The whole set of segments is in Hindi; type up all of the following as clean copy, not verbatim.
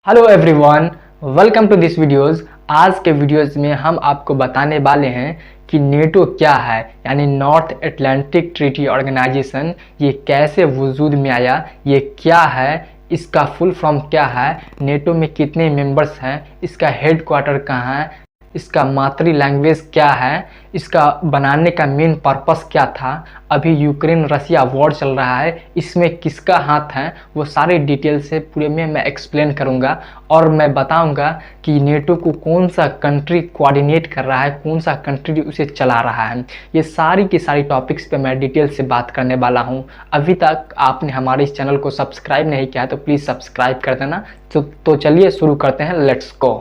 Hello everyone, welcome to this videos. आज के वीडियोस में हम आपको बताने वाले हैं कि नेटो क्या है, यानी नॉर्थ अटलांटिक ट्रीटी ऑर्गेनाइजेशन। ये कैसे वजूद में आया, ये क्या है, इसका फुल फॉर्म क्या है, नेटो में कितने मेंबर्स हैं, इसका हेड क्वार्टर कहाँ है, इसका मातृ लैंग्वेज क्या है, इसका बनाने का मेन पर्पस क्या था, अभी यूक्रेन रसिया वॉर चल रहा है, इसमें किसका हाथ है, वो सारे डिटेल से पूरे में मैं एक्सप्लेन करूंगा। और मैं बताऊंगा कि नेटो को कौन सा कंट्री कोऑर्डिनेट कर रहा है, कौन सा कंट्री उसे चला रहा है। ये सारी की सारी टॉपिक्स पे मैं डिटेल से बात करने वाला हूँ। अभी तक आपने हमारे इस चैनल को सब्सक्राइब नहीं किया तो प्लीज़ सब्सक्राइब कर देना। तो चलिए शुरू करते हैं, लेट्स गो।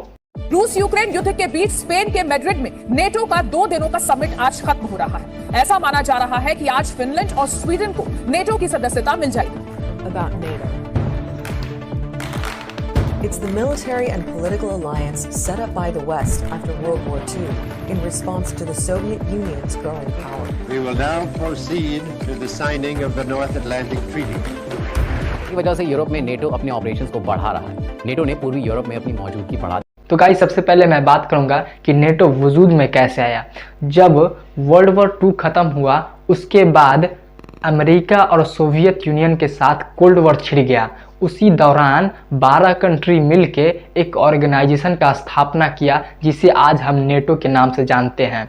रूस यूक्रेन युद्ध के बीच स्पेन के मैड्रिड में नेटो का 2 दिनों का समिट आज खत्म हो रहा है। ऐसा माना जा रहा है कि आज फिनलैंड और स्वीडन को नेटो की सदस्यता मिल जाएगी। About NATO. It's the military and political alliance set up by the West after World War II in response to the Soviet Union's growing power. We will now proceed to the signing of the North Atlantic Treaty. की वजह से यूरोप में नेटो अपने ऑपरेशंस को बढ़ा रहा है। नेटो ने पूर्वी यूरोप में अपनी मौजूदगी बढ़ा। तो गाइस, सबसे पहले मैं बात करूंगा कि नेटो वजूद में कैसे आया। जब वर्ल्ड वॉर 2 खत्म हुआ, उसके बाद अमेरिका और सोवियत यूनियन के साथ कोल्ड वॉर छिड़ गया। उसी दौरान 12 कंट्री मिलके एक ऑर्गेनाइजेशन का स्थापना किया जिसे आज हम नेटो के नाम से जानते हैं।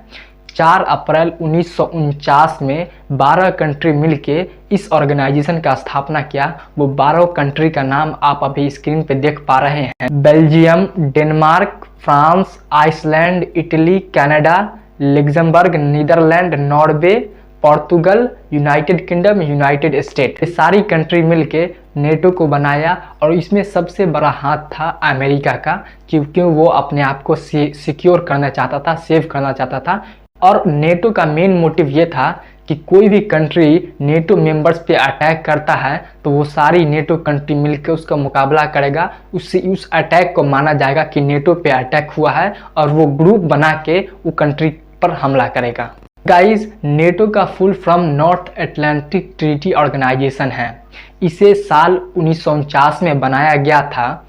4 अप्रैल 1949 में 12 कंट्री मिलके इस ऑर्गेनाइजेशन का स्थापना किया। वो 12 कंट्री का नाम आप अभी स्क्रीन पे देख पा रहे हैं। Belgium, Denmark, France, Iceland, Italy, Canada, Luxembourg, Netherland, Norway, Portugal, United Kingdom, United State. ये सारी कंट्री मिलके नेटो को बनाया और इसमें सबसे बड़ा हाथ था अमेरिका का, क्योंकि वो अपने आप को सिक्योर करना चाहता था, सेव करना चाहता था। और नेटो का मेन मोटिव ये था कि कोई भी कंट्री नेटो मेंबर्स पे अटैक करता है तो वो सारी नेटो कंट्री मिलकर उसका मुकाबला करेगा। उससे उस अटैक को माना जाएगा कि नेटो पे अटैक हुआ है और वो ग्रुप बना के वो कंट्री पर हमला करेगा। गाइस, नेटो का full form North Atlantic Treaty Organization है। इसे साल 1949 में बनाया गया था।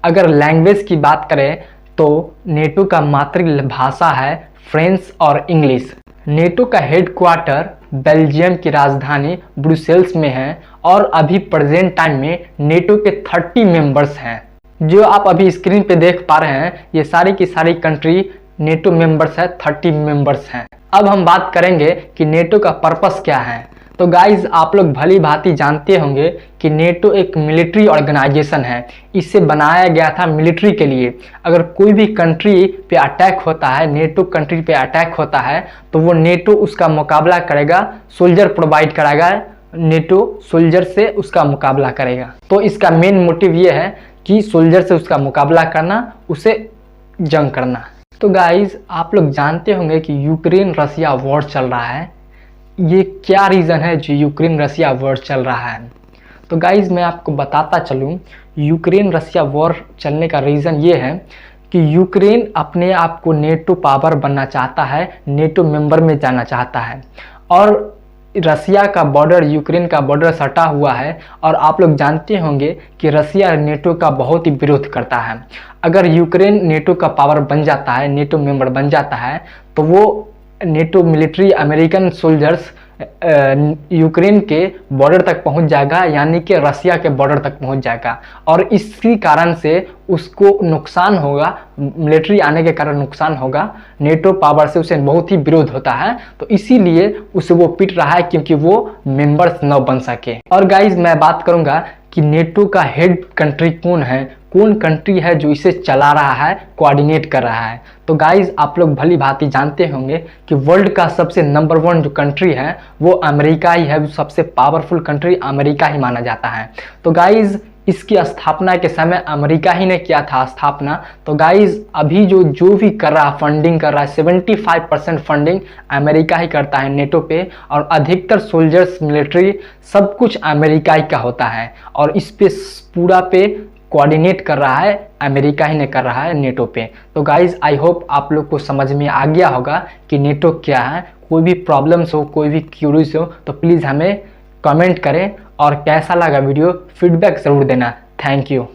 अगर लैंग्वेज की बात करें तो नेटो का मातृभाषा है फ्रेंच और इंग्लिश। नेटो का हेडक्वार्टर बेल्जियम की राजधानी ब्रुसेल्स में है और अभी प्रेजेंट टाइम में नेटो के 30 मेंबर्स हैं। जो आप अभी स्क्रीन पे देख पा रहे हैं, ये सारी की सारी कंट्री नेटो मेंबर्स है, 30 मेंबर्स हैं। अब हम बात करेंगे कि नेटो का पर्पस क्या है। तो गाइज, आप लोग भली भांति जानते होंगे कि नेटो एक मिलिट्री ऑर्गेनाइजेशन है। इसे बनाया गया था मिलिट्री के लिए। अगर कोई भी कंट्री पे अटैक होता है, नेटो कंट्री पे अटैक होता है, तो वो नेटो उसका मुकाबला करेगा, सोल्जर प्रोवाइड कराएगा, नेटो सोल्जर से उसका मुकाबला करेगा। तो इसका मेन मोटिव ये है कि सोल्जर से उसका मुकाबला करना, उसे जंग करना। तो गाइज, आप लोग जानते होंगे कि यूक्रेन रसिया वॉर चल रहा है। ये क्या रीज़न है जो यूक्रेन रसिया वॉर चल रहा है? तो गाइज, मैं आपको बताता चलूँ, यूक्रेन रसिया वॉर चलने का रीज़न ये है कि यूक्रेन अपने आप को नेटो पावर बनना चाहता है, नेटो मेंबर में जाना चाहता है। और रसिया का बॉर्डर, यूक्रेन का बॉर्डर सटा हुआ है और आप लोग जानते होंगे कि रसिया नेटो का बहुत ही विरोध करता है। अगर यूक्रेन नेटो का पावर बन जाता है, नेटो मेंबर बन जाता है, तो वो NATO military American soldiers Ukraine के बॉर्डर तक पहुंच जाएगा, यानी कि रसिया के बॉर्डर तक पहुंच जाएगा। और इसी कारण से उसको नुकसान होगा, मिलिट्री आने के कारण नुकसान होगा। नेटो पावर से उसे बहुत ही विरोध होता है, तो इसीलिए उसे वो पिट रहा है क्योंकि वो मेंबर्स न बन सके। और गाइज, मैं बात करूंगा कि नेटो का हेड कंट्री कौन है, कौन कंट्री है जो इसे चला रहा है, कोऑर्डिनेट कर रहा है। तो गाइज, आप लोग भली भांति जानते होंगे कि वर्ल्ड का सबसे नंबर 1 जो कंट्री है वो अमेरिका ही है। सबसे पावरफुल कंट्री अमेरिका ही माना जाता है। तो गाइज, इसकी स्थापना के समय अमेरिका ही ने किया था स्थापना। तो गाइज, अभी जो भी कर रहा, फंडिंग कर रहा है, 75% फंडिंग अमेरिका ही करता है नेटो पे। और अधिकतर सोल्जर्स, मिलिट्री, सब कुछ अमेरिका ही का होता है। और इस पे पूरा पे कोऑर्डिनेट कर रहा है अमेरिका ही ने कर रहा है नेटो पे। तो गाइज, आई होप आप लोग को समझ में आ गया होगा कि नेटो क्या है। कोई भी प्रॉब्लम्स हो, कोई भी क्यूरीज हो तो प्लीज़ हमें कमेंट करें और कैसा लगा वीडियो फीडबैक ज़रूर देना। Thank you.